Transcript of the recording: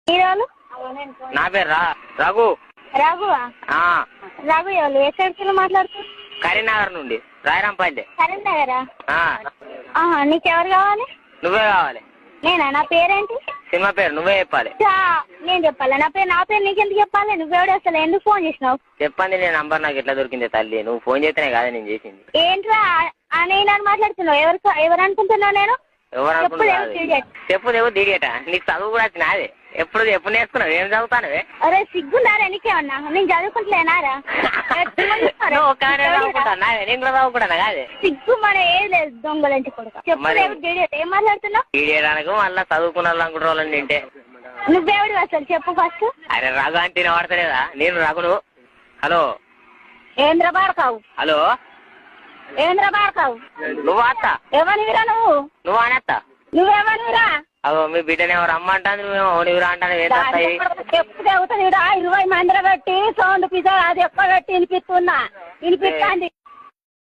హీరోలు నా పేరు రఘు. రఘువా? రఘు ఎవరు? ఏ సైడ్కి మాట్లాడుతున్నారు? కరీంనగర్ నుండి రాయరాంపల్లి. కరీంనగరా? నీకెవరు కావాలి? నువ్వే కావాలి. నేనా? నా పేరేంటి? సినిమా పేరు నువ్వే చెప్పాలి. నేను చెప్పాలి? నా పేరు నీకెందుకు చెప్పాలి? నువ్వెవడు? అసలు ఎందుకు ఫోన్ చేసినావు? చెప్పండి. నీ నంబర్ నాకు ఎట్లా దొరికింది తల్లి? నువ్వు ఫోన్ చేస్తేనే కాదా నేను చేసింది. ఏంట్రా నేను మాట్లాడుతున్నావు? ఎవరు అనుకుంటున్నావు? నేను చెప్పు దేవు దిగేట. నీకు చదువు కూడా వచ్చిన అదే ఎప్పుడు నేర్చుకున్నావు? ఏం చదువుతానవే? అరే సిగ్గున్నారా నీకేమన్నా? నేను చదువుకుంటలేనారా? నేను కూడా చదువుకుంటాను కాదే. సిగ్గు మన ఏం లేదు దొంగలంటి కొడుకు. చెప్పు ఏం మాట్లాడుతున్నావు? దిగేయడానికి మళ్ళీ చదువుకున్న వాళ్ళు అనుకుంటున్న వాళ్ళని తింటే నువ్వెవడు అసలు చెప్పు ఫస్ట్. అరే రఘు అంటే వాడతలేదా? నేను రఘును. హలో ఏంద్ర బాడకావు? హలో ఏంద్ర బాడకావు? నువ్వు అత్త? ఎవరివిరా నువ్వు? నువ్వు అనత్త? నువ్వెవరివిరా? అదో మీ బిడ్డని ఎవరు రమ్మంటాను నువ్వేమో అంటాను. ఎప్పుడు అవుతుంది? 20 మందిర పెట్టి సౌండ్ పిజ్జా అది ఎక్కువ పెట్టి వినిపిస్తున్నా.